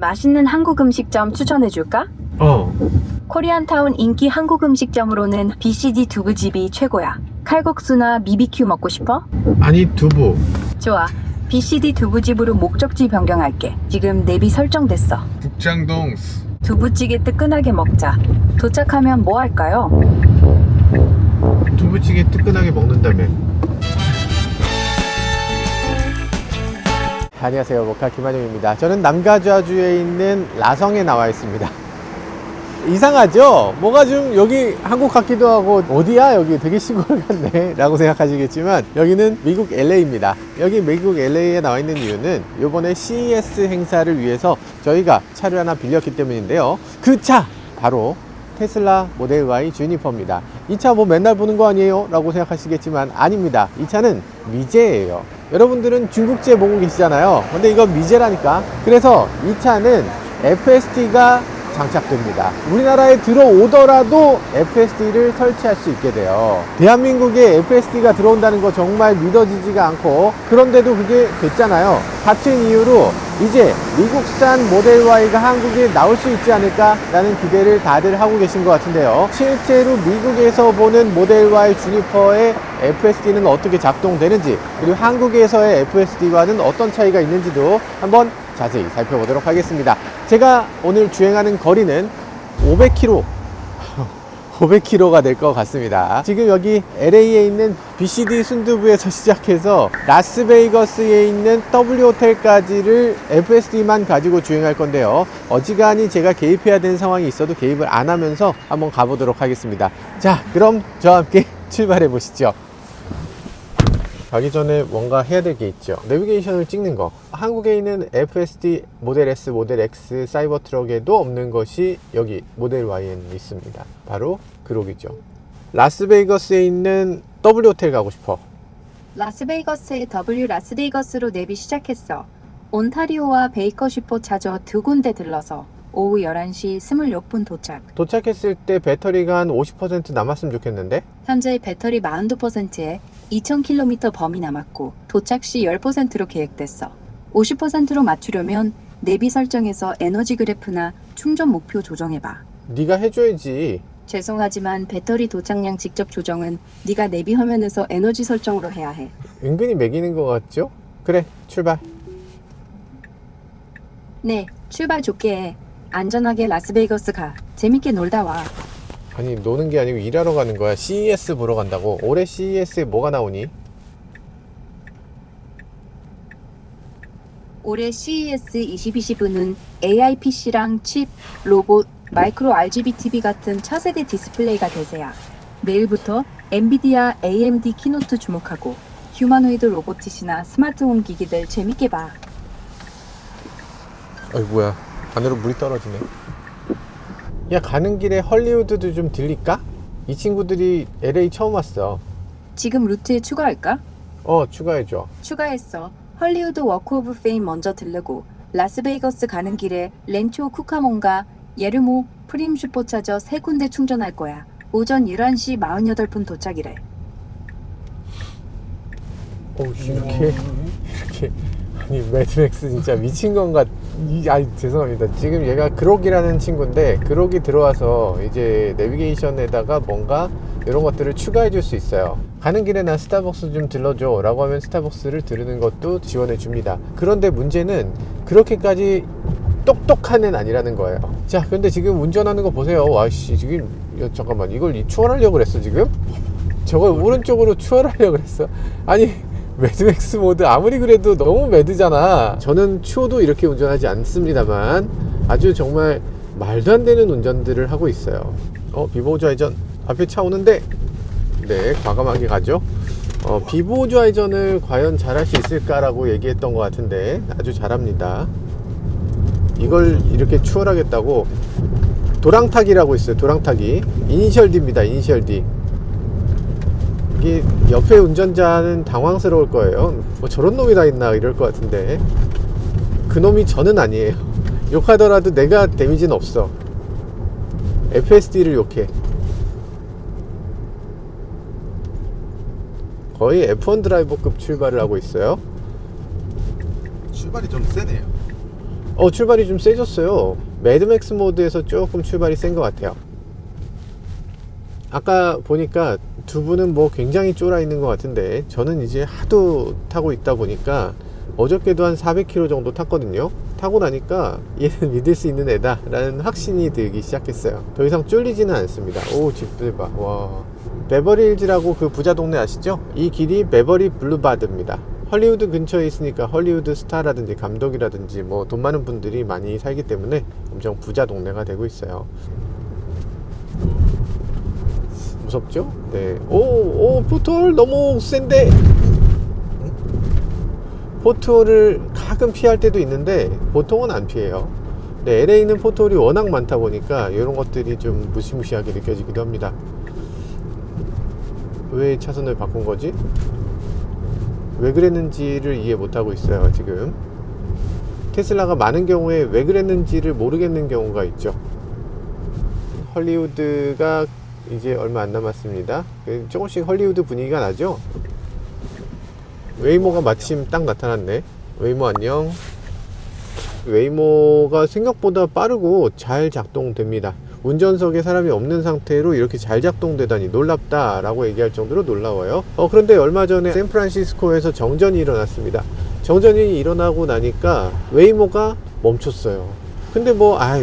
맛있는 한국 음식점 추천해줄까? 코리안타운 인기 한국 음식점으로는 BCD 두부집이 최고야. 칼국수나 BBQ 먹고 싶어? 아니, 두부. 좋아. BCD 두부집으로 목적지 변경할게. 지금 내비 설정됐어. 북창동. 두부찌개 뜨끈하게 먹자. 도착하면 뭐 할까요? 두부찌개 뜨끈하게 먹는다며. 안녕하세요, 모카 김한용입니다. 저는 남가주에 있는 라성에 나와 있습니다. 이상하죠? 뭐가 좀 여기 한국 같기도 하고, 어디야 여기 되게 시골 같네 라고 생각하시겠지만, 여기는 미국 LA입니다. 여기 미국 LA에 나와 있는 이유는 이번에 CES 행사를 위해서 저희가 차를 하나 빌렸기 때문인데요. 그 차 바로 테슬라 모델 Y 주니퍼입니다. 이 차 뭐 맨날 보는 거 아니에요? 라고 생각하시겠지만 아닙니다. 이 차는 미제예요. 여러분들은 중국제 보고 계시잖아요. 근데 이거 미제라니까. 그래서 이 차는 FSD가 장착됩니다. 우리나라에 들어오더라도 FSD를 설치할 수 있게 돼요. 대한민국에 FSD가 들어온다는 거 정말 믿어지지가 않고, 그런데도 그게 됐잖아요. 같은 이유로 이제 미국산 모델 Y가 한국에 나올 수 있지 않을까 라는 기대를 다들 하고 계신 것 같은데요. 실제로 미국에서 보는 모델 Y 주니퍼의 FSD는 어떻게 작동되는지, 그리고 한국에서의 FSD와는 어떤 차이가 있는지도 한번 자세히 살펴보도록 하겠습니다. 제가 오늘 주행하는 거리는 500km 500km가 될 것 같습니다. 지금 여기 LA에 있는 BCD 순두부에서 시작해서 라스베이거스에 있는 W 호텔까지를 FSD만 가지고 주행할 건데요. 어지간히 제가 개입해야 되는 상황이 있어도 개입을 안 하면서 한번 가보도록 하겠습니다. 자, 그럼 저와 함께 출발해 보시죠. 가기 전에 뭔가 해야 될 게 있죠. 내비게이션을 찍는 거. 한국에 있는 FSD 모델 S, 모델 X, 사이버 트럭에도 없는 것이 여기 모델 Y에는 있습니다. 바로 그록이죠. 라스베이거스에 있는 W 호텔 가고 싶어. 라스베이거스의 W 라스베이거스로 내비 시작했어. 온타리오와 베이커 슈퍼 차저 두 군데 들러서 오후 11시 26분 도착. 도착했을 때 배터리가 한 50% 남았으면 좋겠는데? 현재 배터리 42%에 2000km 범위 남았고 도착 시 10%로 계획됐어. 50%로 맞추려면 내비 설정에서 에너지 그래프나 충전 목표 조정해봐. 네가 해줘야지. 죄송하지만 배터리 도착량 직접 조정은 네가 내비 화면에서 에너지 설정으로 해야 해. 은근히 매기는 것 같죠? 그래, 출발. 네, 출발 좋게 해. 안전하게 라스베이거스 가. 재밌게 놀다 와. 아니, 노는 게 아니고 일하러 가는 거야. CES 보러 간다고. 올해 CES에 뭐가 나오니? 올해 CES 2020은 AI PC랑 칩, 로봇, 마이크로 RGB TV 같은 차세대 디스플레이가 대세야. 내일부터 엔비디아 AMD 키노트 주목하고 휴머노이드 로보틱이나 스마트홈 기기들 재밌게 봐. 어이, 뭐야. 안으로 물이 떨어지네. 야, 가는 길에 헐리우드도 좀 들릴까? 이 친구들이 LA 처음 왔어. 지금 루트에 추가할까? 추가해줘. 추가했어. 헐리우드 워크 오브 페임 먼저 들르고 라스베이거스 가는 길에 렌초 쿠카몬과 예르모 프림 슈퍼차저 세 군데 충전할 거야. 오전 11시 48분 도착이래. 이렇게 아니, 매드맥스 진짜 미친 건가? 아니, 죄송합니다. 지금 얘가 그록이라는 친구인데, 그록이 들어와서 이제 내비게이션에다가 뭔가 이런 것들을 추가해 줄 수 있어요. 가는 길에 나 스타벅스 좀 들러줘 라고 하면 스타벅스를 들으는 것도 지원해 줍니다. 그런데 문제는 그렇게까지 똑똑한 애는 아니라는 거예요. 자, 근데 지금 운전하는 거 보세요. 와씨, 지금 잠깐만, 이걸 추월하려고 그랬어 지금? 저걸 오른쪽으로 추월하려고 그랬어? 아니, 매드맥스 모드 아무리 그래도 너무 매드잖아. 저는 추워도 이렇게 운전하지 않습니다만 아주 정말 말도 안 되는 운전들을 하고 있어요. 비보호 좌회전. 앞에 차 오는데, 네, 과감하게 가죠. 비보호 좌회전을 과연 잘할 수 있을까라고 얘기했던 것 같은데 아주 잘합니다. 이걸 이렇게 추월하겠다고. 도랑타기라고 있어요. 도랑타기. 이니셜 D입니다. 이니셜 D. 이게 옆에 운전자는 당황스러울 거예요. 뭐 저런 놈이 다 있나 이럴 것 같은데, 그 놈이 저는 아니에요. 욕하더라도 내가 데미지는 없어. FSD를 욕해. 거의 F1 드라이버급 출발을 하고 있어요. 출발이 좀 세네요. 출발이 좀 세졌어요. 매드맥스 모드에서 조금 출발이 센 것 같아요. 아까 보니까 두 분은 뭐 굉장히 쫄아 있는 것 같은데, 저는 이제 하도 타고 있다 보니까 어저께도 한 400km 정도 탔거든요. 타고 나니까 얘는 믿을 수 있는 애다 라는 확신이 들기 시작했어요. 더 이상 쫄리지는 않습니다. 오, 집들 봐. 와. 베버리힐즈라고 그 부자 동네 아시죠? 이 길이 베버리 블루바드입니다. 헐리우드 근처에 있으니까 헐리우드 스타라든지 감독이라든지 뭐 돈 많은 분들이 많이 살기 때문에 엄청 부자 동네가 되고 있어요. 무섭죠? 네. 오, 포트홀 너무 센데. 포트홀을 가끔 피할 때도 있는데 보통은 안 피해요. 네, LA는 포트홀이 워낙 많다 보니까 이런 것들이 좀 무시무시하게 느껴지기도 합니다. 왜 차선을 바꾼 거지? 왜 그랬는지를 이해 못하고 있어요. 지금 테슬라가 많은 경우에 왜 그랬는지를 모르겠는 경우가 있죠. 헐리우드가 이제 얼마 안 남았습니다. 조금씩 헐리우드 분위기가 나죠. 웨이모가 마침 딱 나타났네. 웨이모 안녕. 웨이모가 생각보다 빠르고 잘 작동됩니다. 운전석에 사람이 없는 상태로 이렇게 잘 작동되다니 놀랍다 라고 얘기할 정도로 놀라워요. 그런데 얼마 전에 샌프란시스코에서 정전이 일어났습니다. 정전이 일어나고 나니까 웨이모가 멈췄어요. 근데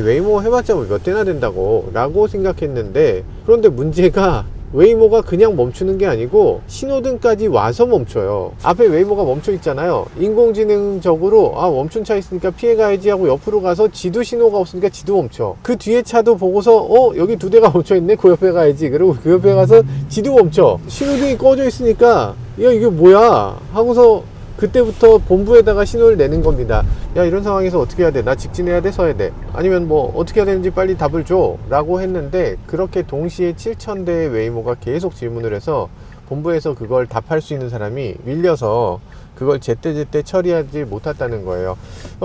웨이모 해봤자 몇 대나 된다고 라고 생각했는데, 그런데 문제가 웨이모가 그냥 멈추는 게 아니고 신호등까지 와서 멈춰요. 앞에 웨이모가 멈춰 있잖아요. 인공지능적으로 멈춘 차 있으니까 피해가야지 하고 옆으로 가서 지도 신호가 없으니까 지도 멈춰. 그 뒤에 차도 보고서 여기 두 대가 멈춰 있네, 그 옆에 가야지. 그리고 그 옆에 가서 지도 멈춰. 신호등이 꺼져 있으니까 야, 이게 뭐야 하고서 그때부터 본부에다가 신호를 내는 겁니다. 야, 이런 상황에서 어떻게 해야 돼? 나 직진해야 돼? 서야 돼? 아니면 어떻게 해야 되는지 빨리 답을 줘 라고 했는데, 그렇게 동시에 7,000대의 웨이모가 계속 질문을 해서 본부에서 그걸 답할 수 있는 사람이 밀려서 그걸 제때제때 처리하지 못했다는 거예요.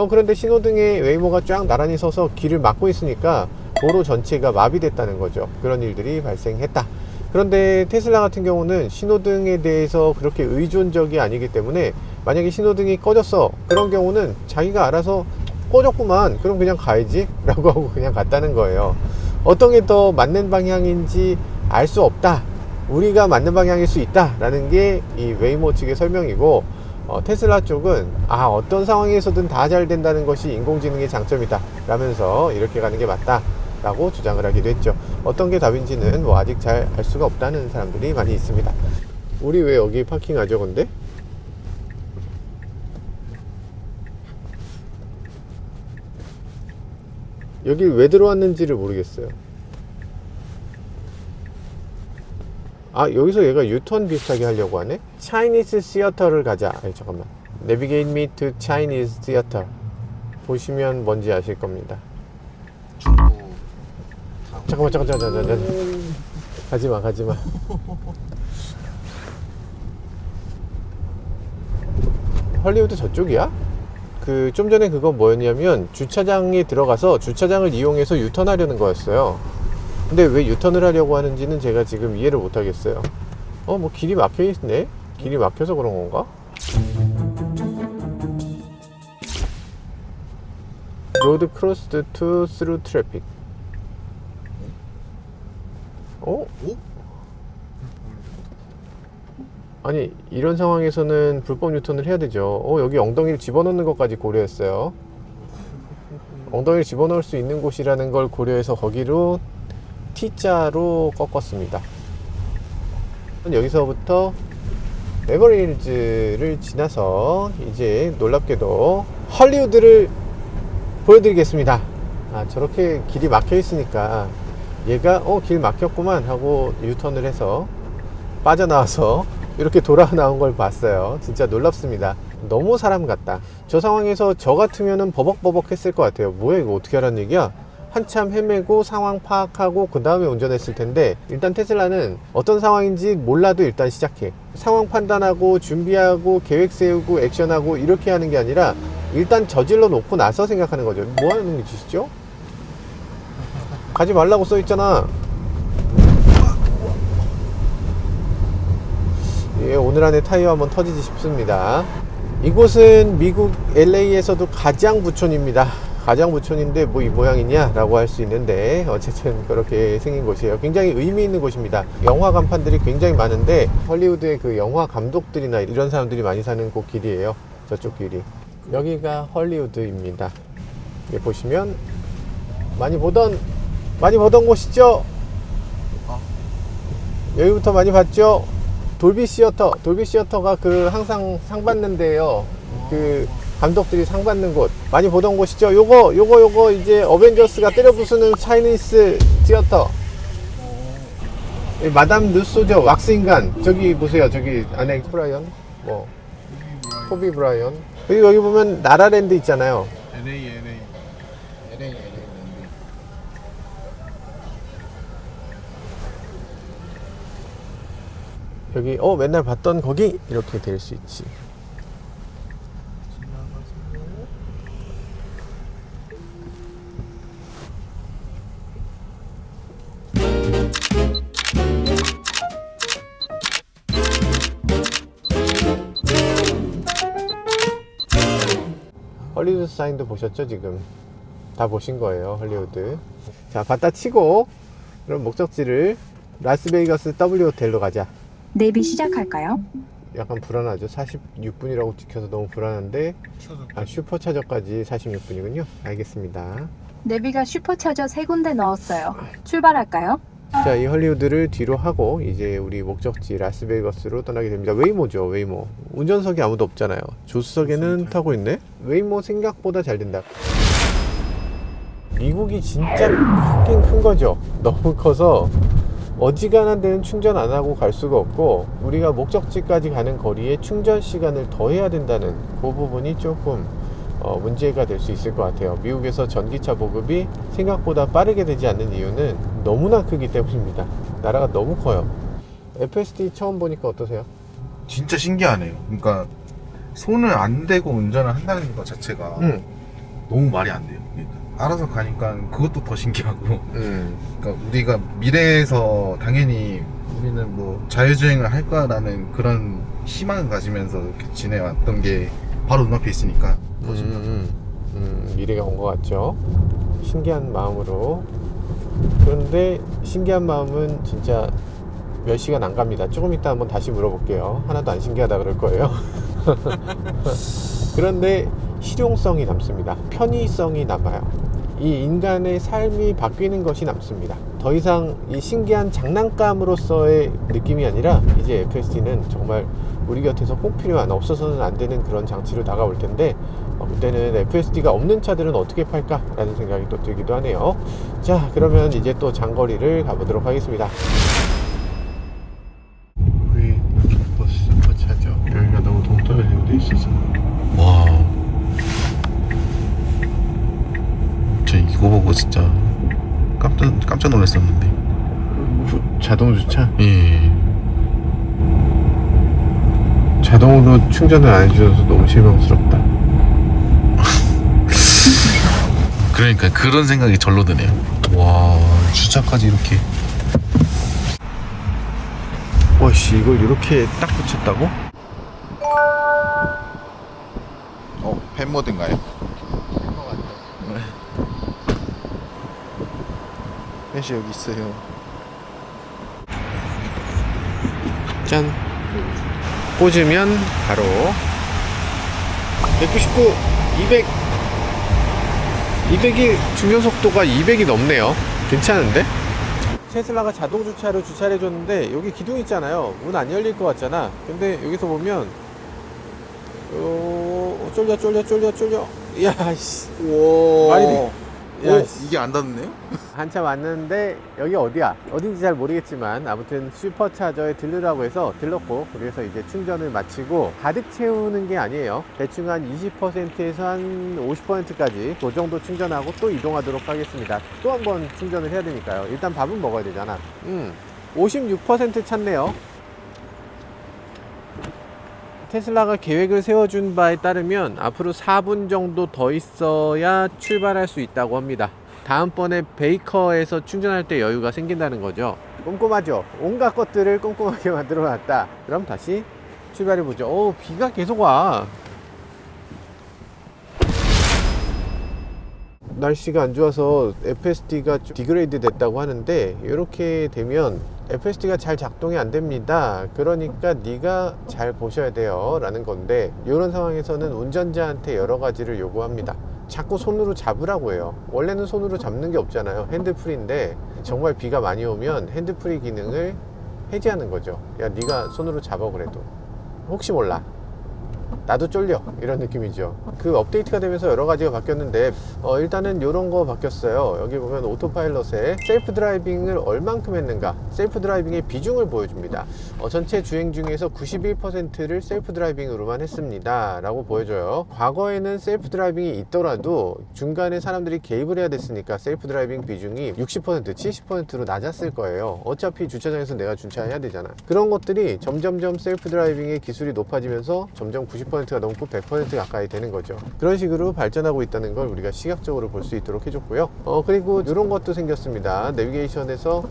그런데 신호등에 웨이모가 쫙 나란히 서서 길을 막고 있으니까 도로 전체가 마비됐다는 거죠. 그런 일들이 발생했다. 그런데 테슬라 같은 경우는 신호등에 대해서 그렇게 의존적이 아니기 때문에, 만약에 신호등이 꺼졌어, 그런 경우는 자기가 알아서 꺼졌구만, 그럼 그냥 가야지 라고 하고 그냥 갔다는 거예요. 어떤 게 더 맞는 방향인지 알 수 없다, 우리가 맞는 방향일 수 있다 라는 게 이 웨이모 측의 설명이고, 테슬라 쪽은 어떤 상황에서든 다 잘 된다는 것이 인공지능의 장점이다 라면서 이렇게 가는 게 맞다 라고 주장을 하기도 했죠. 어떤 게 답인지는 아직 잘 알 수가 없다는 사람들이 많이 있습니다. 우리 왜 여기 파킹하죠 근데? 여기 왜 들어왔는지를 모르겠어요. 여기서 얘가 유턴 비슷하게 하려고 하네? 차이니스 시어터를 가자. 잠깐만. Navigate me to Chinese Theater. 보시면 뭔지 아실 겁니다. 잠깐만. 가지마. 헐리우드 저쪽이야? 좀 전에 그거 뭐였냐면, 주차장에 들어가서 주차장을 이용해서 유턴하려는 거였어요. 근데 왜 유턴을 하려고 하는지는 제가 지금 이해를 못 하겠어요. 길이 막혀 있네? 길이 막혀서 그런 건가? Road crossed to through traffic. 아니, 이런 상황에서는 불법 유턴을 해야 되죠. 여기 엉덩이를 집어넣는 것까지 고려했어요. 엉덩이를 집어넣을 수 있는 곳이라는 걸 고려해서 거기로 T자로 꺾었습니다. 여기서부터 베버리힐즈를 지나서 이제 놀랍게도 헐리우드를 보여드리겠습니다. 저렇게 길이 막혀 있으니까 얘가 길 막혔구만 하고 유턴을 해서 빠져나와서 이렇게 돌아 나온 걸 봤어요. 진짜 놀랍습니다. 너무 사람 같다. 저 상황에서 저 같으면은 버벅버벅 했을 것 같아요. 뭐야, 이거 어떻게 하라는 얘기야? 한참 헤매고 상황 파악하고 그 다음에 운전했을 텐데, 일단 테슬라는 어떤 상황인지 몰라도 일단 시작해. 상황 판단하고 준비하고 계획 세우고 액션하고 이렇게 하는 게 아니라 일단 저질러 놓고 나서 생각하는 거죠. 뭐 하는 짓이죠? 가지 말라고 써 있잖아. 오늘 안에 타이어 한번 터지지 싶습니다. 이곳은 미국 LA에서도 가장 부촌입니다. 가장부촌인데 뭐 이 모양이냐 라고 할 수 있는데 어쨌든 그렇게 생긴 곳이에요. 굉장히 의미 있는 곳입니다. 영화 간판들이 굉장히 많은데 헐리우드의 그 영화 감독들이나 이런 사람들이 많이 사는 곳 길이에요. 저쪽 길이. 여기가 헐리우드입니다. 여기 보시면 많이 보던 곳이죠. 여기부터 많이 봤죠. 돌비 시어터가 그 항상 상 받는 데요. 그 감독들이 상 받는 곳 많이 보던 곳이죠. 요거 이제 어벤져스가 때려 부수는 차이니스 시어터. 마담 누소죠. 왁스 인간. 저기 보세요. 저기 안에 브라이언, 뭐 코비 브라이언. 그리고 여기 보면 나라랜드 있잖아요. LA. 여기 맨날 봤던 거기 이렇게 될 수 있지. 헐리우드 사인도 보셨죠? 지금 다 보신 거예요. 헐리우드. 자, 갖다 치고 그럼 목적지를 라스베이거스 W 호텔로 가자. 내비 시작할까요? 약간 불안하죠. 46분이라고 찍혀서 너무 불안한데 슈퍼차저까지 46분이군요. 알겠습니다. 내비가 슈퍼차저 3군데 넣었어요. 출발할까요? 자, 이 헐리우드를 뒤로 하고 이제 우리 목적지 라스베이거스로 떠나게 됩니다. 웨이모죠. 웨이모. 운전석이 아무도 없잖아요. 조수석에는 타고 있네. 웨이모 생각보다 잘 된다. 미국이 진짜 크긴 큰 거죠. 너무 커서 어지간한 데는 충전 안 하고 갈 수가 없고 우리가 목적지까지 가는 거리에 충전 시간을 더 해야 된다는 그 부분이 조금 문제가 될 수 있을 것 같아요. 미국에서 전기차 보급이 생각보다 빠르게 되지 않는 이유는 너무나 크기 때문입니다. 나라가 너무 커요. FSD 처음 보니까 어떠세요? 진짜 신기하네요. 그러니까 손을 안 대고 운전을 한다는 것 자체가 너무 말이 안 돼요. 그러니까 알아서 가니까 그것도 더 신기하고. 그러니까 우리가 미래에서 당연히 우리는 뭐 자율주행을 할 거라는 그런 희망을 가지면서 이렇게 지내왔던 게 바로 눈앞에 있으니까 더 신기하죠. 미래가 온 것 같죠. 신기한 마음으로. 그런데 신기한 마음은 진짜 몇 시간 안 갑니다. 조금 이따 한번 다시 물어볼게요. 하나도 안 신기하다 그럴 거예요. 그런데 실용성이 남습니다. 편의성이 남아요. 이 인간의 삶이 바뀌는 것이 남습니다. 더 이상 이 신기한 장난감으로서의 느낌이 아니라 이제 FSD는 정말 우리 곁에서 꼭 필요한, 없어서는 안 되는 그런 장치로 다가올 텐데 그때는 FSD가 없는 차들은 어떻게 팔까? 라는 생각이 또 들기도 하네요. 자, 그러면 이제 또 장거리를 가보도록 하겠습니다. 우리 버스 슈퍼차죠. 여기가 너무 동떨어지는 데 있어서 와, 저 이거 보고 진짜 깜짝 놀랐었는데. 자동 주차? 예. 자동으로 충전을 안 해주셔서 너무 실망스럽다. 그러니까 그런 생각이 절로 드네요. 와, 주차까지 이렇게. 와씨, 이걸 이렇게 딱 붙였다고? 팬 모드인가요? 팬이 여기 있어요. 짠. 꽂으면 바로 199, 200, 200이 충전 속도가 200이 넘네요. 괜찮은데? 테슬라가 자동 주차로 주차를 해줬는데 여기 기둥 있잖아요. 문 안 열릴 것 같잖아. 근데 여기서 보면 쫄려. 이야, 씨. 오, 말이 돼. 야, 씨. 이게 안 닿네요? 한참 왔는데 여기 어디야? 어딘지 잘 모르겠지만 아무튼 슈퍼차저에 들르라고 해서 들렀고, 그래서 이제 충전을 마치고 가득 채우는 게 아니에요. 대충 한 20%에서 한 50%까지 그 정도 충전하고 또 이동하도록 하겠습니다. 또 한 번 충전을 해야 되니까요. 일단 밥은 먹어야 되잖아. 56% 찼네요. 테슬라가 계획을 세워준 바에 따르면 앞으로 4분 정도 더 있어야 출발할 수 있다고 합니다. 다음번에 베이커에서 충전할 때 여유가 생긴다는 거죠. 꼼꼼하죠? 온갖 것들을 꼼꼼하게 만들어 놨다. 그럼 다시 출발해 보죠. 오, 비가 계속 와. 날씨가 안 좋아서 FSD가 좀 디그레이드 됐다고 하는데, 이렇게 되면 FSD가 잘 작동이 안 됩니다. 그러니까 네가 잘 보셔야 돼요 라는 건데, 이런 상황에서는 운전자한테 여러 가지를 요구합니다. 자꾸 손으로 잡으라고 해요. 원래는 손으로 잡는 게 없잖아요. 핸드프리인데 정말 비가 많이 오면 핸드프리 기능을 해제하는 거죠. 야, 네가 손으로 잡아. 그래도 혹시 몰라, 나도 쫄려, 이런 느낌이죠. 그 업데이트가 되면서 여러 가지가 바뀌었는데, 일단은 이런 거 바뀌었어요. 여기 보면 오토파일럿에 셀프 드라이빙을 얼만큼 했는가, 셀프 드라이빙의 비중을 보여줍니다. 전체 주행 중에서 91%를 셀프 드라이빙으로만 했습니다 라고 보여줘요. 과거에는 셀프 드라이빙이 있더라도 중간에 사람들이 개입을 해야 됐으니까 셀프 드라이빙 비중이 60%, 70%로 낮았을 거예요. 어차피 주차장에서 내가 주차해야 되잖아. 그런 것들이 점점점 셀프 드라이빙의 기술이 높아지면서 점점 90%가 넘고 100% 가까이 되는 거죠. 그런 식으로 발전하고 있다는 걸 우리가 시각적으로 볼 수 있도록 해줬고요. 그리고 이런 것도 생겼습니다. 내비게이션에서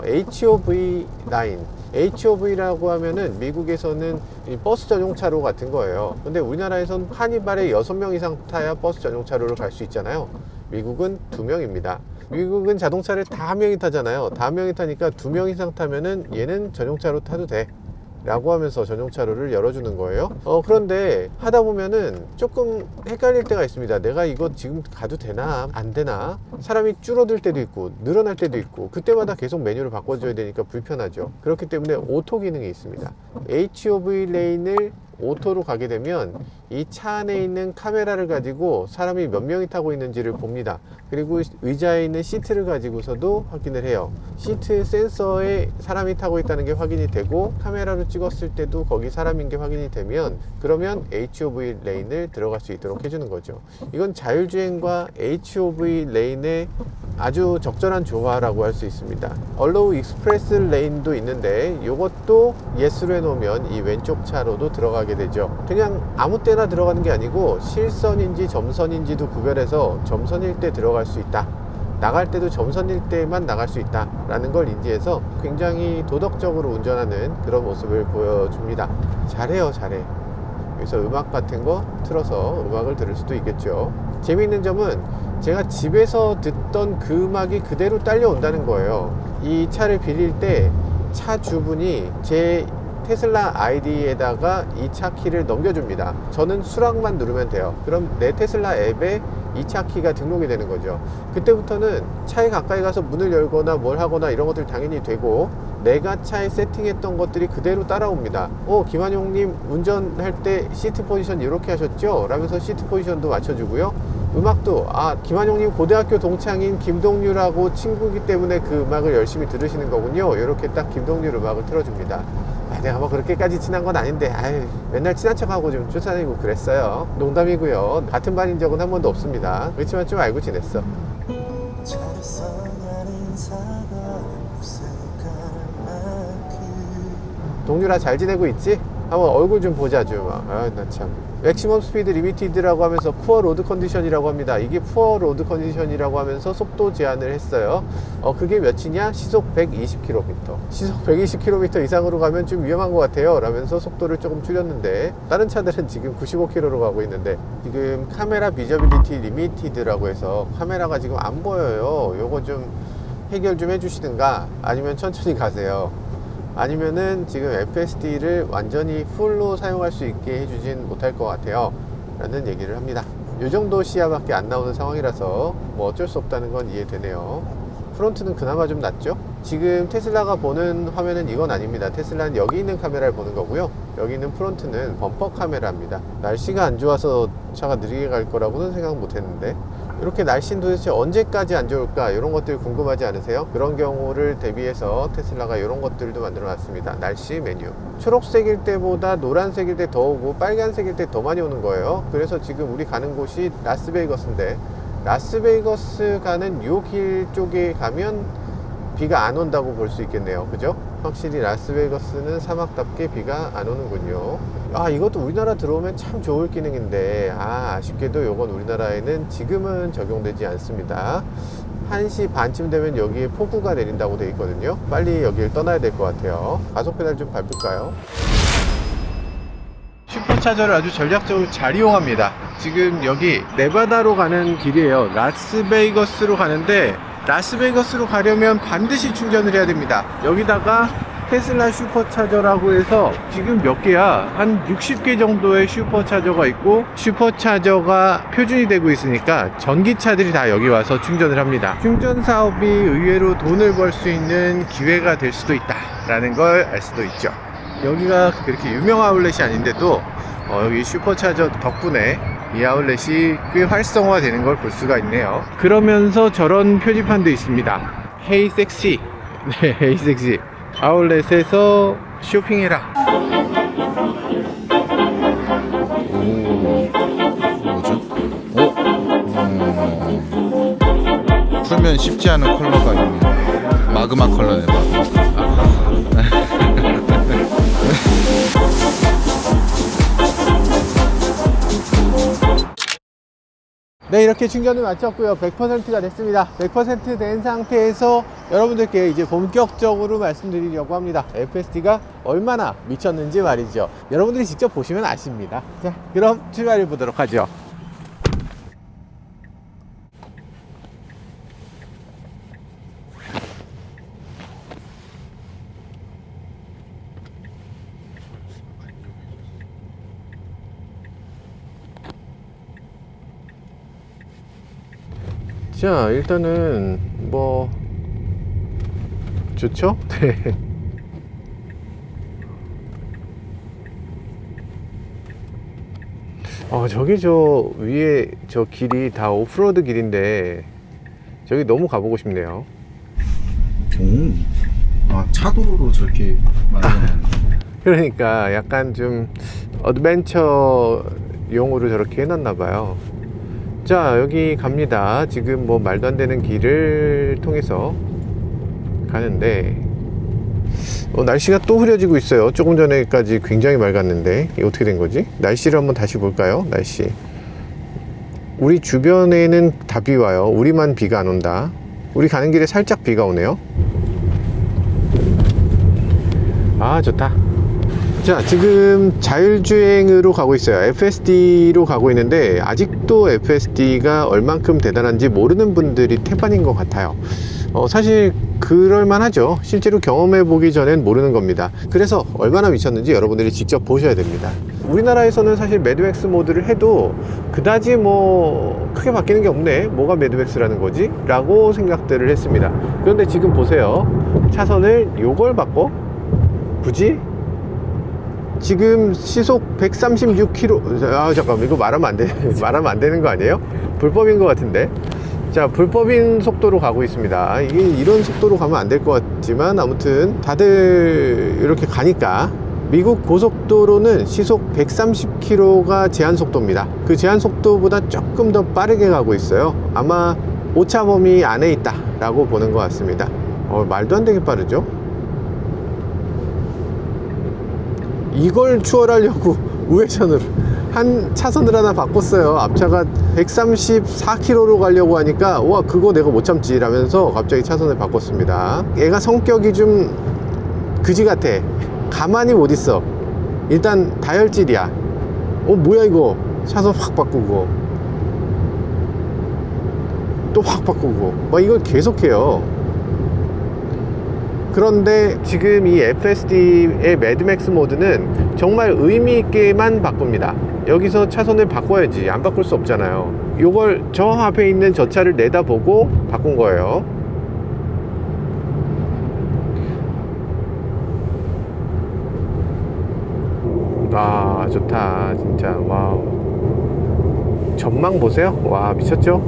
HOV 라인, HOV라고 하면은 미국에서는 이 버스 전용차로 같은 거예요. 근데 우리나라에선 카니발에 6명 이상 타야 버스 전용차로를 갈 수 있잖아요. 미국은 2명입니다. 미국은 자동차를 다 한 명이 타잖아요. 다 한 명이 타니까 2명 이상 타면은 얘는 전용차로 타도 돼 라고 하면서 전용차로를 열어주는 거예요. 그런데 하다 보면은 조금 헷갈릴 때가 있습니다. 내가 이거 지금 가도 되나 안 되나, 사람이 줄어들 때도 있고 늘어날 때도 있고, 그때마다 계속 메뉴를 바꿔줘야 되니까 불편하죠. 그렇기 때문에 오토 기능이 있습니다. HOV 레인을 오토로 가게 되면 이 차 안에 있는 카메라를 가지고 사람이 몇 명이 타고 있는지를 봅니다. 그리고 의자에 있는 시트를 가지고서도 확인을 해요. 시트 센서에 사람이 타고 있다는 게 확인이 되고, 카메라로 찍었을 때도 거기 사람인 게 확인이 되면, 그러면 HOV 레인을 들어갈 수 있도록 해주는 거죠. 이건 자율주행과 HOV 레인의 아주 적절한 조화라고 할 수 있습니다. Allow Express 레인도 있는데, 이것도 예스로 해놓으면 이 왼쪽 차로도 들어가게 되죠. 그냥 아무 때나 들어가는 게 아니고 실선인지 점선인지도 구별해서 점선일 때 들어갈 수 있다, 나갈 때도 점선일 때만 나갈 수 있다 라는 걸 인지해서 굉장히 도덕적으로 운전하는 그런 모습을 보여줍니다. 잘해요, 잘해. 여기서 음악 같은 거 틀어서 음악을 들을 수도 있겠죠. 재미있는 점은 제가 집에서 듣던 그 음악이 그대로 딸려온다는 거예요. 이 차를 빌릴 때 차 주분이 제 테슬라 아이디에다가 이 차 키를 넘겨줍니다. 저는 수락만 누르면 돼요. 그럼 내 테슬라 앱에 이 차 키가 등록이 되는 거죠. 그때부터는 차에 가까이 가서 문을 열거나 뭘 하거나 이런 것들 당연히 되고, 내가 차에 세팅했던 것들이 그대로 따라옵니다. 김한용님 운전할 때 시트 포지션 이렇게 하셨죠? 라면서 시트 포지션도 맞춰주고요. 음악도 김한용님 고등학교 동창인 김동률하고 친구이기 때문에 그 음악을 열심히 들으시는 거군요. 이렇게 딱 김동률 음악을 틀어줍니다. 내가 뭐 그렇게까지 친한 건 아닌데 맨날 친한 척하고 좀 쫓아다니고 그랬어요. 농담이고요. 같은 반인 적은 한 번도 없습니다. 그렇지만 좀 알고 지냈어. 동률아, 잘 지내고 있지? 한번 얼굴 좀 보자 좀. 나 참. 맥시멈 스피드 리미티드라고 하면서 푸어 로드 컨디션이라고 합니다. 이게 푸어 로드 컨디션이라고 하면서 속도 제한을 했어요. 그게 몇이냐? 시속 120km. 시속 120km 이상으로 가면 좀 위험한 것 같아요 라면서 속도를 조금 줄였는데, 다른 차들은 지금 95km로 가고 있는데, 지금 카메라 비저빌리티 리미티드라고 해서 카메라가 지금 안 보여요. 요거 좀 해결 좀 해주시든가, 아니면 천천히 가세요. 아니면은 지금 FSD를 완전히 풀로 사용할 수 있게 해주진 못할 것 같아요 라는 얘기를 합니다. 이 정도 시야밖에 안 나오는 상황이라서 뭐 어쩔 수 없다는 건 이해되네요. 프론트는 그나마 좀 낫죠. 지금 테슬라가 보는 화면은 이건 아닙니다. 테슬라는 여기 있는 카메라를 보는 거고요. 여기 있는 프론트는 범퍼 카메라입니다. 날씨가 안 좋아서 차가 느리게 갈 거라고는 생각 못 했는데, 이렇게 날씨는 도대체 언제까지 안 좋을까, 이런 것들 궁금하지 않으세요? 그런 경우를 대비해서 테슬라가 이런 것들도 만들어 놨습니다. 날씨 메뉴. 초록색일 때보다 노란색일 때 더 오고 빨간색일 때 더 많이 오는 거예요. 그래서 지금 우리 가는 곳이 라스베이거스인데, 라스베이거스 가는 요 길 쪽에 가면 비가 안 온다고 볼 수 있겠네요. 그죠? 확실히 라스베이거스는 사막답게 비가 안 오는군요. 이것도 우리나라 들어오면 참 좋을 기능인데, 아쉽게도 이건 우리나라에는 지금은 적용되지 않습니다. 1시 반쯤 되면 여기에 폭우가 내린다고 되어 있거든요. 빨리 여기를 떠나야 될 것 같아요. 가속 페달 좀 밟을까요? 슈퍼차저를 아주 전략적으로 잘 이용합니다. 지금 여기 네바다로 가는 길이에요. 라스베이거스로 가는데 라스베이거스로 가려면 반드시 충전을 해야 됩니다. 여기다가 테슬라 슈퍼차저라고 해서 지금 몇 개야? 한 60개 정도의 슈퍼차저가 있고, 슈퍼차저가 표준이 되고 있으니까 전기차들이 다 여기 와서 충전을 합니다. 충전 사업이 의외로 돈을 벌 수 있는 기회가 될 수도 있다 라는 걸 알 수도 있죠. 여기가 그렇게 유명한 아울렛이 아닌데도 여기 슈퍼차저 덕분에 이 아울렛이 꽤 활성화 되는 걸 볼 수가 있네요. 그러면서 저런 표지판도 있습니다. 헤이 섹시. 네, 헤이 섹시. 아울렛에서 쇼핑해라. 뭐죠? 풀면 쉽지 않은 컬러가 있네요. 마그마 컬러네, 마그마. 네, 이렇게 충전을 마쳤고요. 100%가 됐습니다. 100% 된 상태에서 여러분들께 이제 본격적으로 말씀드리려고 합니다. FSD가 얼마나 미쳤는지 말이죠. 여러분들이 직접 보시면 아십니다. 자, 그럼 출발해 보도록 하죠. 자, 일단은 뭐 좋죠? 네. 저기 저 위에 저 길이 다 오프로드 길인데 저기 너무 가보고 싶네요. 차도로 저렇게 만드는. 그러니까 약간 좀 어드벤처용으로 저렇게 해놨나봐요. 자, 여기 갑니다. 지금 뭐 말도 안 되는 길을 통해서 가는데 날씨가 또 흐려지고 있어요. 조금 전에까지 굉장히 맑았는데 이게 어떻게 된 거지? 날씨를 한번 다시 볼까요? 날씨. 우리 주변에는 다 비 와요. 우리만 비가 안 온다. 우리 가는 길에 살짝 비가 오네요. 아, 좋다. 자, 지금 자율주행으로 가고 있어요. FSD로 가고 있는데 아직도 FSD가 얼만큼 대단한지 모르는 분들이 태반인 것 같아요. 사실 그럴만 하죠. 실제로 경험해 보기 전엔 모르는 겁니다. 그래서 얼마나 미쳤는지 여러분들이 직접 보셔야 됩니다. 우리나라에서는 사실 매드맥스 모드를 해도 그다지 뭐 크게 바뀌는 게 없네, 뭐가 매드맥스라는 거지? 라고 생각들을 했습니다. 그런데 지금 보세요. 차선을 요걸 바꿔? 굳이? 지금 시속 136km. 잠깐만, 이거 말하면 안 돼. 말하면 안 되는 거 아니에요? 불법인 것 같은데. 자, 불법인 속도로 가고 있습니다. 이게 이런 속도로 가면 안 될 것 같지만 아무튼 다들 이렇게 가니까. 미국 고속도로는 시속 130km가 제한 속도입니다. 그 제한 속도보다 조금 더 빠르게 가고 있어요. 아마 오차 범위 안에 있다 라고 보는 것 같습니다. 말도 안 되게 빠르죠. 이걸 추월하려고 우회전으로 한 차선을 하나 바꿨어요. 앞차가 134km로 가려고 하니까 와, 그거 내가 못 참지 라면서 갑자기 차선을 바꿨습니다. 얘가 성격이 좀 그지 같아. 가만히 못 있어. 일단 다혈질이야. 뭐야 이거. 차선 확 바꾸고 또 확 바꾸고 막 이걸 계속해요. 그런데 지금 이 FSD의 매드맥스 모드는 정말 의미있게만 바꿉니다. 여기서 차선을 바꿔야지. 안 바꿀 수 없잖아요. 요걸 저 앞에 있는 저 차를 내다보고 바꾼 거예요. 아, 좋다 진짜. 와우, 전망 보세요. 와, 미쳤죠?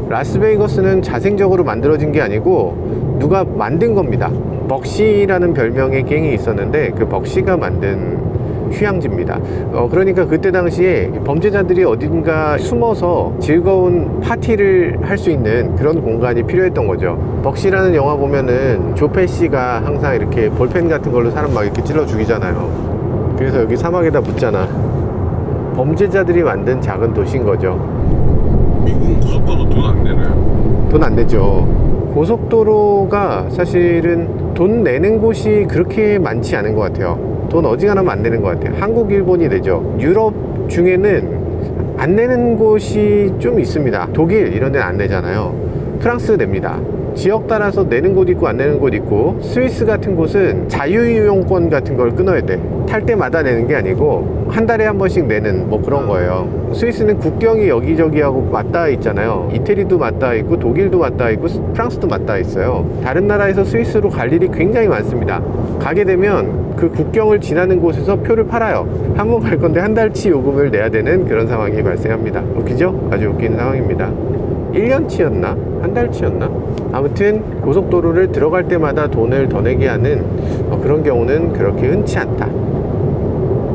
라스베이거스는 자생적으로 만들어진 게 아니고 누가 만든 겁니다. 벅시라는 별명의 갱이 있었는데 그 벅시가 만든 휴양지입니다. 그러니까 그때 당시에 범죄자들이 어딘가 숨어서 즐거운 파티를 할 수 있는 그런 공간이 필요했던 거죠. 벅시라는 영화 보면은 조페시가 항상 이렇게 볼펜 같은 걸로 사람 막 이렇게 찔러 죽이잖아요. 그래서 여기 사막에다 묻잖아. 범죄자들이 만든 작은 도시인 거죠. 미국은 고속도로 돈 안 내나요? 돈 안 내죠. 고속도로가 사실은 돈 내는 곳이 그렇게 많지 않은 것 같아요. 돈 어지간하면 안 내는 것 같아요. 한국, 일본이 내죠. 유럽 중에는 안 내는 곳이 좀 있습니다. 독일 이런 데는 안 내잖아요. 프랑스 냅니다. 지역 따라서 내는 곳 있고 안 내는 곳 있고, 스위스 같은 곳은 자유이용권 같은 걸 끊어야 돼. 탈 때마다 내는 게 아니고 한 달에 한 번씩 내는 뭐 그런 거예요. 스위스는 국경이 여기저기하고 맞닿아 있잖아요. 이태리도 맞닿아 있고 독일도 맞닿아 있고 프랑스도 맞닿아 있어요. 다른 나라에서 스위스로 갈 일이 굉장히 많습니다. 가게 되면 그 국경을 지나는 곳에서 표를 팔아요. 한 번 갈 건데 한 달치 요금을 내야 되는 그런 상황이 발생합니다. 웃기죠? 아주 웃긴 상황입니다. 1년치였나? 한 달치였나? 아무튼 고속도로를 들어갈 때마다 돈을 더 내게 하는 그런 경우는 그렇게 흔치 않다.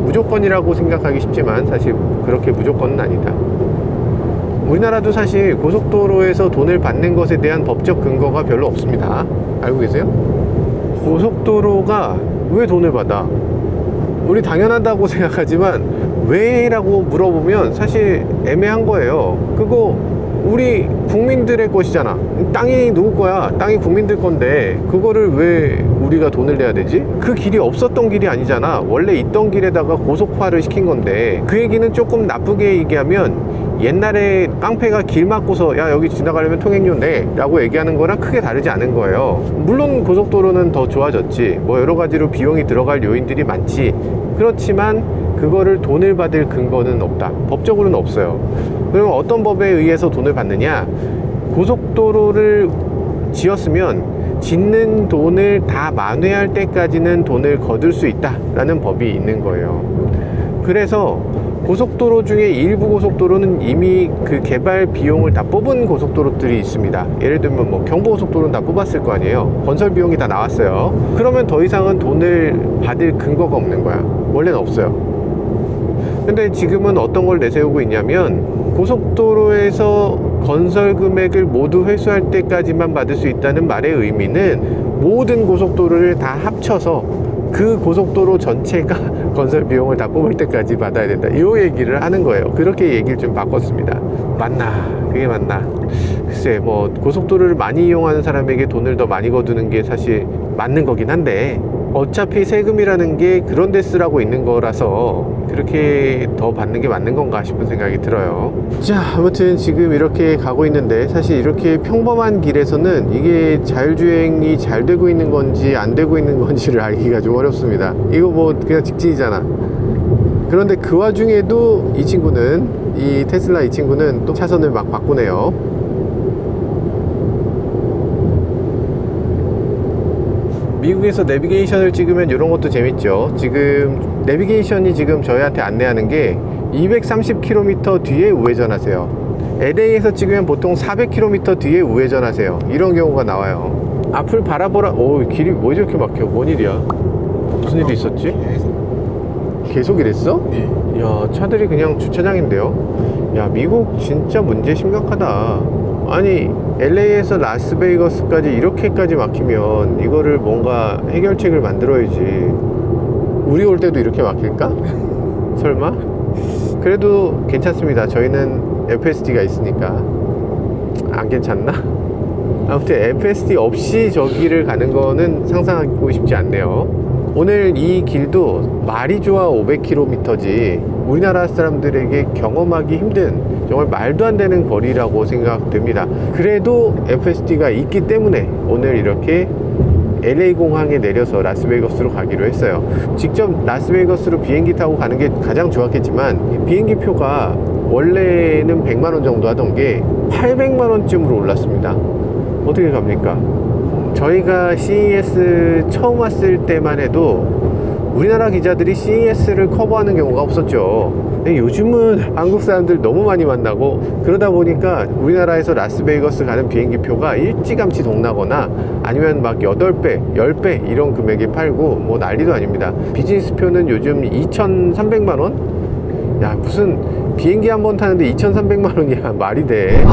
무조건이라고 생각하기 쉽지만 사실 그렇게 무조건은 아니다. 우리나라도 사실 고속도로에서 돈을 받는 것에 대한 법적 근거가 별로 없습니다. 알고 계세요? 고속도로가 왜 돈을 받아? 우리 당연하다고 생각하지만 왜? 라고 물어보면 사실 애매한 거예요. 그거 우리 국민들의 것이잖아. 땅이 누구 거야? 땅이 국민들 건데 그거를 왜 우리가 돈을 내야 되지? 그 길이 없었던 길이 아니잖아. 원래 있던 길에다가 고속화를 시킨 건데, 그 얘기는 조금 나쁘게 얘기하면 옛날에 깡패가 길 막고서 야 여기 지나가려면 통행료 내 라고 얘기하는 거랑 크게 다르지 않은 거예요. 물론 고속도로는 더 좋아졌지, 뭐 여러 가지로 비용이 들어갈 요인들이 많지. 그렇지만 그거를 돈을 받을 근거는 없다. 법적으로는 없어요. 그러면 어떤 법에 의해서 돈을 받느냐? 고속도로를 지었으면 짓는 돈을 다 만회할 때까지는 돈을 거둘 수 있다라는 법이 있는 거예요. 그래서 고속도로 중에 일부 고속도로는 이미 그 개발 비용을 다 뽑은 고속도로들이 있습니다. 예를 들면 뭐 경부고속도로는 다 뽑았을 거 아니에요. 건설 비용이 다 나왔어요. 그러면 더 이상은 돈을 받을 근거가 없는 거야. 원래는 없어요. 근데 지금은 어떤 걸 내세우고 있냐면, 고속도로에서 건설 금액을 모두 회수할 때까지만 받을 수 있다는 말의 의미는 모든 고속도로를 다 합쳐서 그 고속도로 전체가 건설 비용을 다 뽑을 때까지 받아야 된다, 이 얘기를 하는 거예요. 그렇게 얘기를 좀 바꿨습니다. 맞나? 그게 맞나? 글쎄, 뭐 고속도로를 많이 이용하는 사람에게 돈을 더 많이 거두는 게 사실 맞는 거긴 한데, 어차피 세금이라는 게 그런 데 쓰라고 있는 거라서 그렇게 더 받는 게 맞는 건가 싶은 생각이 들어요. 자, 아무튼 지금 이렇게 가고 있는데, 사실 이렇게 평범한 길에서는 이게 자율주행이 잘 되고 있는 건지 안 되고 있는 건지를 알기가 좀 어렵습니다. 이거 뭐 그냥 직진이잖아. 그런데 그 와중에도 이 테슬라 이 친구는 또 차선을 막 바꾸네요. 미국에서 내비게이션을 찍으면 이런 것도 재밌죠. 지금 내비게이션이 지금 저희한테 안내하는 게 230km 뒤에 우회전하세요. LA에서 찍으면 보통 400km 뒤에 우회전하세요. 이런 경우가 나와요. 앞을 바라보라. 오, 길이 왜 저렇게 막혀? 뭔 일이야? 무슨 일이 있었지? 계속 이랬어? 네. 야, 차들이 그냥 주차장인데요. 야, 미국 진짜 문제 심각하다. 아니, LA에서 라스베이거스까지 이렇게까지 막히면 이거를 뭔가 해결책을 만들어야지. 우리 올 때도 이렇게 막힐까? 설마? 그래도 괜찮습니다. 저희는 FSD가 있으니까. 안 괜찮나? 아무튼 FSD 없이 저기를 가는 거는 상상하고 싶지 않네요. 오늘 이 길도 말이 좋아 500km지 우리나라 사람들에게 경험하기 힘든, 정말 말도 안 되는 거리라고 생각됩니다. 그래도 FSD가 있기 때문에 오늘 이렇게 LA 공항에 내려서 라스베이거스로 가기로 했어요. 직접 라스베이거스로 비행기 타고 가는 게 가장 좋았겠지만, 비행기 표가 원래는 100만원 정도 하던 게 800만원쯤으로 올랐습니다. 어떻게 갑니까? 저희가 CES 처음 왔을 때만 해도 우리나라 기자들이 CES를 커버하는 경우가 없었죠. 근데 요즘은 한국 사람들 너무 많이 만나고, 그러다 보니까 우리나라에서 라스베이거스 가는 비행기 표가 일찌감치 동나거나 아니면 막 8배, 10배 이런 금액에 팔고 뭐 난리도 아닙니다. 비즈니스 표는 요즘 2,300만원? 야, 무슨 비행기 한 번 타는데 2,300만원이야. 말이 돼?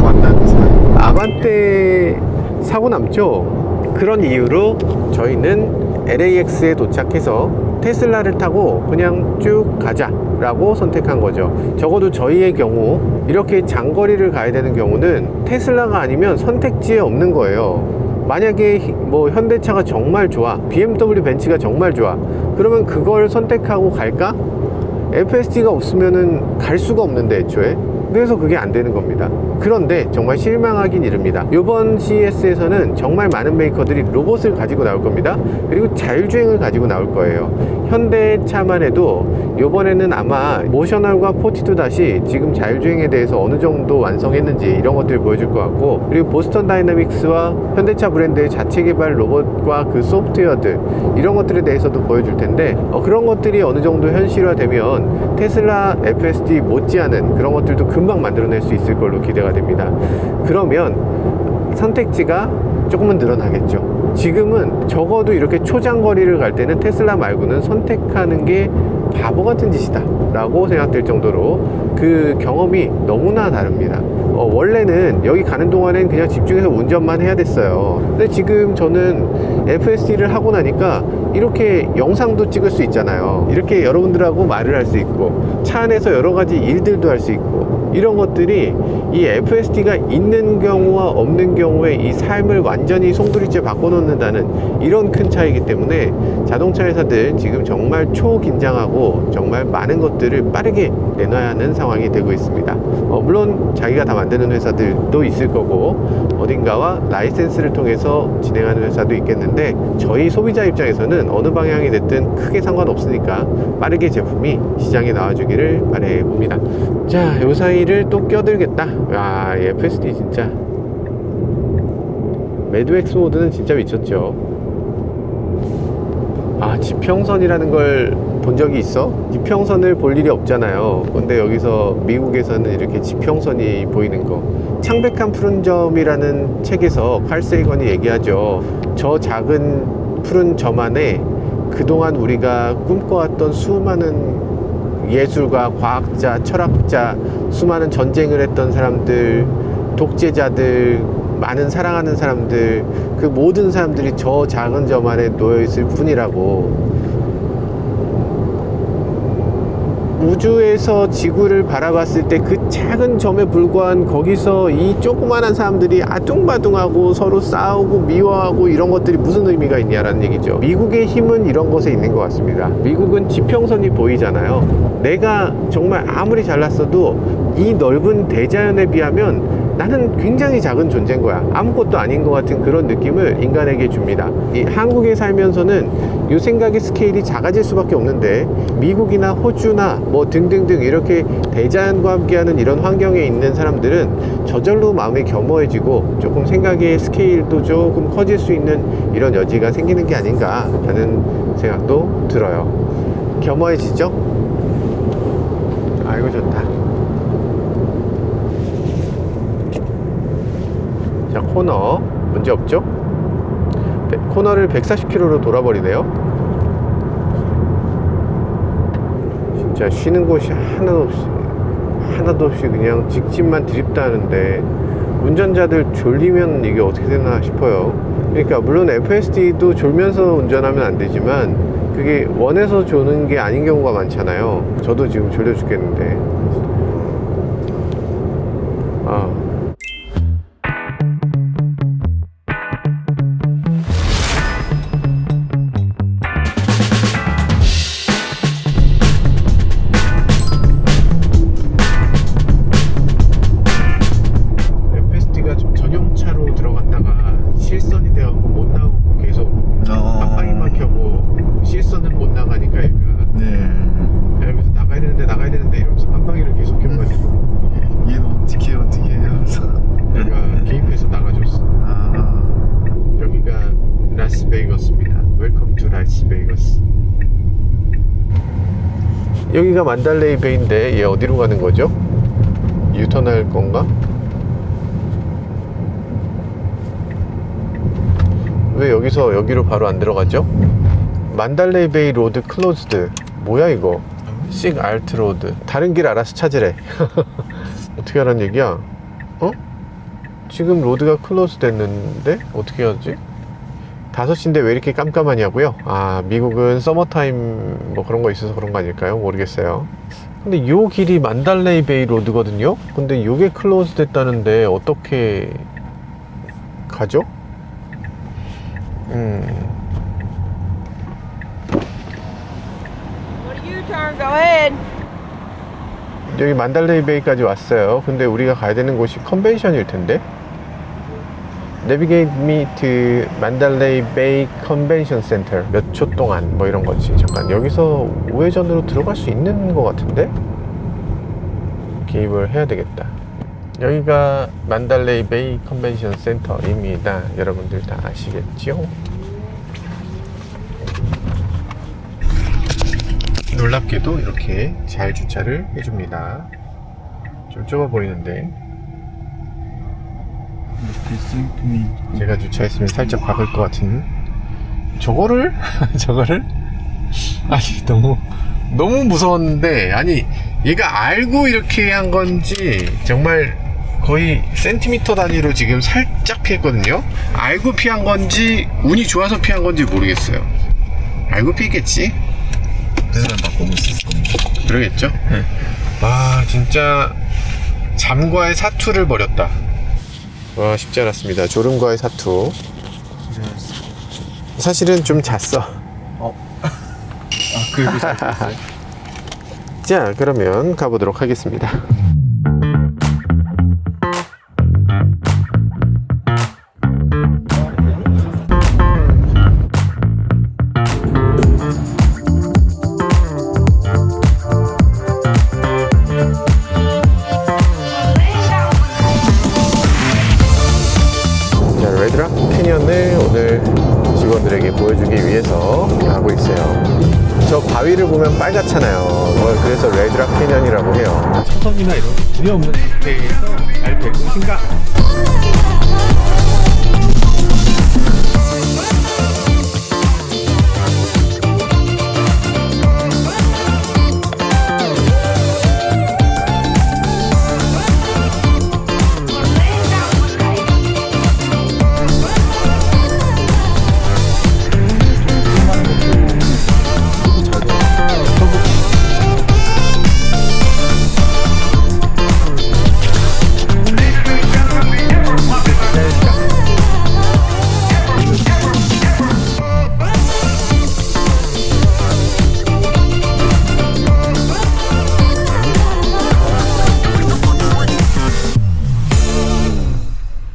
아반떼 사고 남죠? 그런 이유로 저희는 LAX에 도착해서 테슬라를 타고 그냥 쭉 가자 라고 선택한 거죠. 적어도 저희의 경우 이렇게 장거리를 가야 되는 경우는 테슬라가 아니면 선택지에 없는 거예요. 만약에 뭐 현대차가 정말 좋아, BMW 벤츠가 정말 좋아, 그러면 그걸 선택하고 갈까? FSD가 없으면은 갈 수가 없는데, 애초에 그래서 그게 안 되는 겁니다. 그런데 정말 실망하긴 이릅니다. 이번 CES에서는 정말 많은 메이커들이 로봇을 가지고 나올 겁니다. 그리고 자율주행을 가지고 나올 거예요. 현대차만 해도 이번에는 아마 모셔널과 포티투 다시 지금 자율주행에 대해서 어느 정도 완성했는지 이런 것들을 보여줄 것 같고, 그리고 보스턴 다이나믹스와 현대차 브랜드의 자체 개발 로봇과 그 소프트웨어들 이런 것들에 대해서도 보여줄 텐데, 그런 것들이 어느 정도 현실화되면 테슬라 FSD 못지않은 그런 것들도 금방 만들어낼 수 있을 걸로 기대가 됩니다. 그러면 선택지가 조금은 늘어나겠죠. 지금은 적어도 이렇게 초장거리를 갈 때는 테슬라 말고는 선택하는 게 바보 같은 짓이다 라고 생각될 정도로 그 경험이 너무나 다릅니다. 원래는 여기 가는 동안엔 그냥 집중해서 운전만 해야 됐어요. 근데 지금 저는 FSD를 하고 나니까 이렇게 영상도 찍을 수 있잖아요. 이렇게 여러분들하고 말을 할 수 있고, 차 안에서 여러 가지 일들도 할 수 있고, 이런 것들이 이 FSD가 있는 경우와 없는 경우에 이 삶을 완전히 송두리째 바꿔놓는다는 이런 큰 차이기 때문에 자동차 회사들 지금 정말 초긴장하고 정말 많은 것들을 빠르게 내놔야 하는 상황이 되고 있습니다. 물론 자기가 다 만드는 회사들도 있을 거고 어딘가와 라이센스를 통해서 진행하는 회사도 있겠는데, 저희 소비자 입장에서는 어느 방향이 됐든 크게 상관없으니까 빠르게 제품이 시장에 나와주기를 바라봅니다. 자, 요 사이를 또 껴들겠다. 와, 이 FSD 진짜 매드맥스 모드는 진짜 미쳤죠. 아, 지평선이라는 걸 본 적이 있어? 지평선을 볼 일이 없잖아요. 근데 여기서 미국에서는 이렇게 지평선이 보이는 거. 창백한 푸른 점이라는 책에서 칼 세이건이 얘기하죠. 저 작은 푸른 점 안에 그동안 우리가 꿈꿔왔던 수많은 예술가, 과학자, 철학자, 수많은 전쟁을 했던 사람들, 독재자들, 많은 사랑하는 사람들, 그 모든 사람들이 저 작은 점 안에 놓여있을 뿐이라고. 우주에서 지구를 바라봤을 때 그 작은 점에 불과한 거기서 이 조그만한 사람들이 아둥바둥하고 서로 싸우고 미워하고 이런 것들이 무슨 의미가 있냐라는 얘기죠. 미국의 힘은 이런 것에 있는 것 같습니다. 미국은 지평선이 보이잖아요. 내가 정말 아무리 잘났어도 이 넓은 대자연에 비하면 나는 굉장히 작은 존재인 거야. 아무것도 아닌 것 같은 그런 느낌을 인간에게 줍니다. 이 한국에 살면서는 이 생각의 스케일이 작아질 수밖에 없는데, 미국이나 호주나 뭐 등등등 이렇게 대자연과 함께하는 이런 환경에 있는 사람들은 저절로 마음이 겸허해지고 조금 생각의 스케일도 조금 커질 수 있는 이런 여지가 생기는 게 아닌가 하는 생각도 들어요. 겸허해지죠? 아이고 좋다. 자, 코너 문제 없죠? 코너를 140km로 돌아버리네요. 진짜 쉬는 곳이 하나도 없이 그냥 직진만 드립다는데 운전자들 졸리면 이게 어떻게 되나 싶어요. 그러니까 물론 FSD도 졸면서 운전하면 안 되지만 그게 원해서 조는 게 아닌 경우가 많잖아요. 저도 지금 졸려 죽겠는데. FSD가 좀 전용차로 들어갔다가 실선이 돼갖고 못 나오고 계속 깜빡이 막혀고 실선은 못 나가니까 얘가 여기서 나가야 되는데 이러면서 깜빡이를 계속 켜가지고 얘는 어떻게 하면서 내가 개입해서 나가줬어. 여기가 라스베이거스입니다. 웰컴 투 라스베이거스. 여기가 만달레이 베이인데 얘 어디로 가는 거죠? 유턴할 건가? 왜 여기서 여기로 바로 안 들어가죠? 만달레이 베이 로드 클로즈드. 뭐야 이거? 식 알트 로드. 다른 길 알아서 찾으래. 어떻게 하란 얘기야? 지금 로드가 클로즈 됐는데 어떻게 하지? 5시인데 왜 이렇게 깜깜하냐고요? 미국은 서머타임 뭐 그런 거 있어서 그런 거 아닐까요? 모르겠어요. 근데 요 길이 만달레이 베이 로드거든요? 근데 요게 클로즈 됐다는데 어떻게 가죠? What a U-turn, go ahead. 여기 만달레이 베이까지 왔어요. 근데 우리가 가야 되는 곳이 컨벤션일 텐데. Navigate me to 만달레이 베이 컨벤션 센터. 몇 초 동안 뭐 이런 거지. 잠깐 여기서 우회전으로 들어갈 수 있는 것 같은데? 개입을 해야 되겠다. 여기가 만달레이 베이 컨벤션 센터입니다. 여러분들 다 아시겠죠? 놀랍게도 이렇게 잘 주차를 해줍니다. 좀 좁아 보이는데 제가 주차했으면 살짝 박을 것 같은 저거를? 아니 너무 무서웠는데, 아니 얘가 알고 이렇게 한 건지 정말 거의 센티미터 단위로 지금 살짝 피했거든요. 알고 피한 건지 운이 좋아서 피한 건지 모르겠어요. 알고 피했겠지? 그래서 바꿔볼 수 있을 겁니다. 그러겠죠? 와, 진짜 잠과의 사투를 벌였다. 와, 쉽지 않았습니다. 졸음과의 사투. 사실은 좀 잤어. 그래도 잘 됐어요. 자, 그러면 가보도록 하겠습니다. 레드락 캐년을 오늘 직원들에게 보여주기 위해서 가고 있어요. 저 바위를 보면 빨갛잖아요. 그래서 레드락 캐년이라고 해요. 차선이나 이런 두려 없는 상태에서 잘 될 것인가?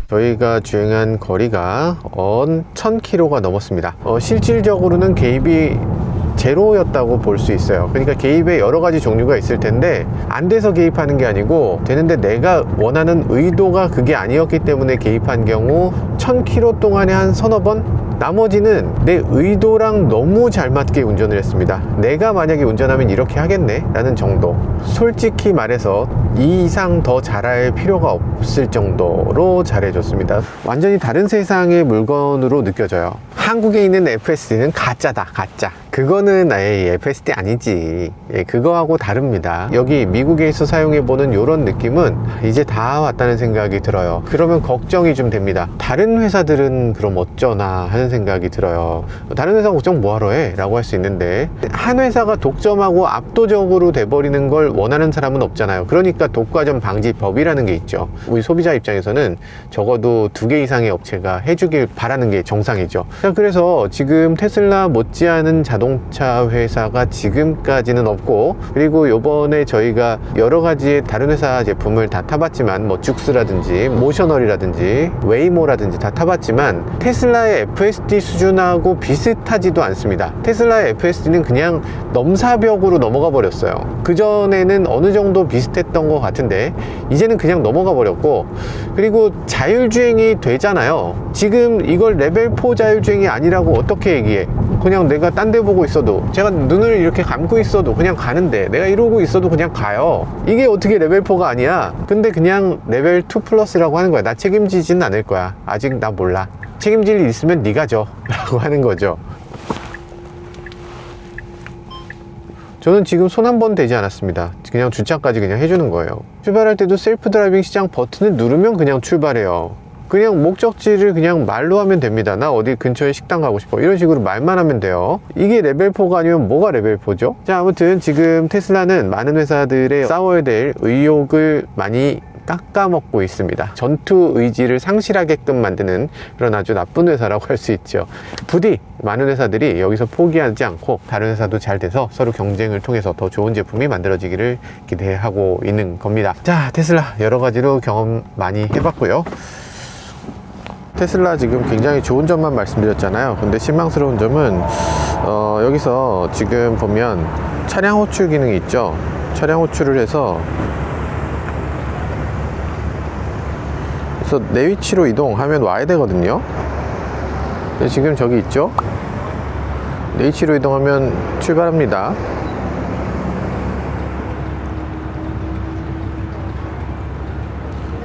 저희가 주행한 거리가 1000km가 넘었습니다. 실질적으로는 개입이 제로였다고 볼 수 있어요. 그러니까 개입에 여러 가지 종류가 있을 텐데 안 돼서 개입하는 게 아니고 되는데 내가 원하는 의도가 그게 아니었기 때문에 개입한 경우 1000km 동안에 한 서너 번, 나머지는 내 의도랑 너무 잘 맞게 운전을 했습니다. 내가 만약에 운전하면 이렇게 하겠네 라는 정도. 솔직히 말해서 이 이상 더 잘할 필요가 없을 정도로 잘해줬습니다. 완전히 다른 세상의 물건으로 느껴져요. 한국에 있는 FSD는 가짜다, 가짜. 그거는 아예 FSD 아니지. 그거하고 다릅니다. 여기 미국에서 사용해보는 이런 느낌은 이제 다 왔다는 생각이 들어요. 그러면 걱정이 좀 됩니다. 다른 회사들은 그럼 어쩌나 하는 생각이 들어요. 다른 회사 걱정 뭐하러 해? 라고 할 수 있는데 한 회사가 독점하고 압도적으로 돼버리는 걸 원하는 사람은 없잖아요. 그러니까 독과점 방지법이라는 게 있죠. 우리 소비자 입장에서는 적어도 2개 이상의 업체가 해주길 바라는 게 정상이죠. 자, 그래서 지금 테슬라 못지않은 자동차 회사가 지금까지는 없고, 그리고 요번에 저희가 여러 가지의 다른 회사 제품을 다 타봤지만 뭐 죽스라든지 모셔널이라든지 웨이모라든지 다 타봤지만 테슬라의 FSD 수준하고 비슷하지도 않습니다. 테슬라의 FSD는 그냥 넘사벽으로 넘어가 버렸어요. 그전에는 어느 정도 비슷했던 것 같은데 이제는 그냥 넘어가 버렸고, 그리고 자율주행이 되잖아요. 지금 이걸 레벨 4 자율주행이 아니라고 어떻게 얘기해? 그냥 내가 딴 데 보고 있어도, 제가 눈을 이렇게 감고 있어도 그냥 가는데, 내가 이러고 있어도 그냥 가요. 이게 어떻게 레벨 4가 아니야? 근데 그냥 레벨 2 플러스라고 하는 거야. 나 책임지진 않을 거야. 아직 나 몰라. 책임질 일 있으면 네가 줘 라고 하는 거죠. 저는 지금 손 한 번 대지 않았습니다. 그냥 주차까지 그냥 해주는 거예요. 출발할 때도 셀프 드라이빙 시장 버튼을 누르면 그냥 출발해요. 그냥 목적지를 그냥 말로 하면 됩니다. 나 어디 근처에 식당 가고 싶어. 이런 식으로 말만 하면 돼요. 이게 레벨 4가 아니면 뭐가 레벨 4죠? 자, 아무튼 지금 테슬라는 많은 회사들의 싸워야 될 의욕을 많이 깎아먹고 있습니다. 전투 의지를 상실하게끔 만드는 그런 아주 나쁜 회사라고 할 수 있죠. 부디 많은 회사들이 여기서 포기하지 않고 다른 회사도 잘 돼서 서로 경쟁을 통해서 더 좋은 제품이 만들어지기를 기대하고 있는 겁니다. 자, 테슬라 여러 가지로 경험 많이 해봤고요. 테슬라 지금 굉장히 좋은 점만 말씀드렸잖아요. 근데 실망스러운 점은 여기서 지금 보면 차량 호출 기능이 있죠. 차량 호출을 해서 그래서 내 위치로 이동하면 와야 되거든요. 근데 지금 저기 있죠. 내 위치로 이동하면 출발합니다.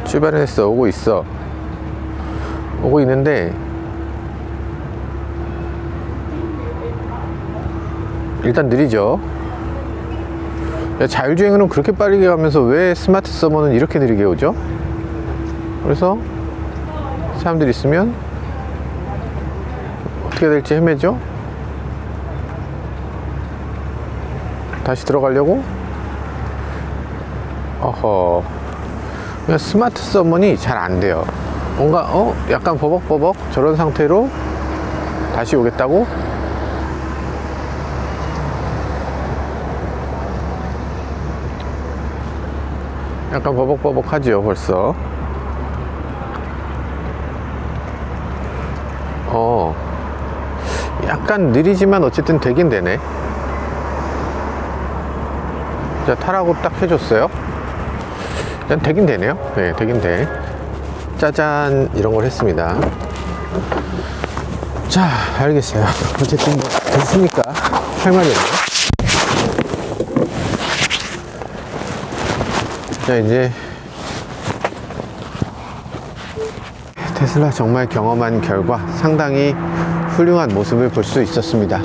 출발했어. 오고 있어. 오고 있는데 일단 느리죠. 자율주행으로는 그렇게 빠르게 가면서 왜 스마트 서머는 이렇게 느리게 오죠? 그래서 사람들이 있으면 어떻게 될지 헤매죠. 다시 들어가려고 그냥 스마트 서머니 잘 안 돼요. 뭔가 약간 버벅버벅 저런 상태로 다시 오겠다고? 약간 버벅버벅 하죠 벌써. 약간 느리지만 어쨌든 되긴 되네. 자, 타라고 딱 해줬어요. 일단 되긴 되네요. 네, 되긴 돼. 짜잔, 이런 걸 했습니다. 자, 알겠어요. 어쨌든 뭐 됐으니까 할 말이 없네. 자, 이제 테슬라 정말 경험한 결과 상당히 훌륭한 모습을 볼 수 있었습니다.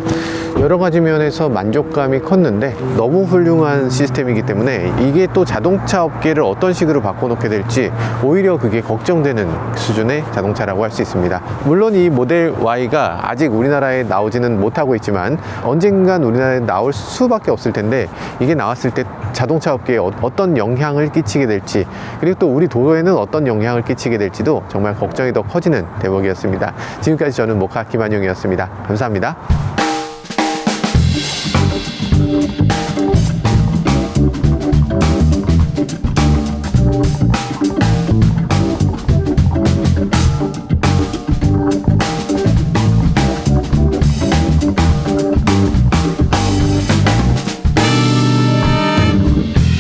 여러 가지 면에서 만족감이 컸는데 너무 훌륭한 시스템이기 때문에 이게 또 자동차 업계를 어떤 식으로 바꿔놓게 될지 오히려 그게 걱정되는 수준의 자동차라고 할 수 있습니다. 물론 이 모델 Y가 아직 우리나라에 나오지는 못하고 있지만 언젠간 우리나라에 나올 수밖에 없을 텐데 이게 나왔을 때 자동차 업계에 어떤 영향을 끼치게 될지 그리고 또 우리 도로에는 어떤 영향을 끼치게 될지도 정말 걱정이 더 커지는 대목이었습니다. 지금까지 저는 모카 김한용이었습니다. 감사합니다.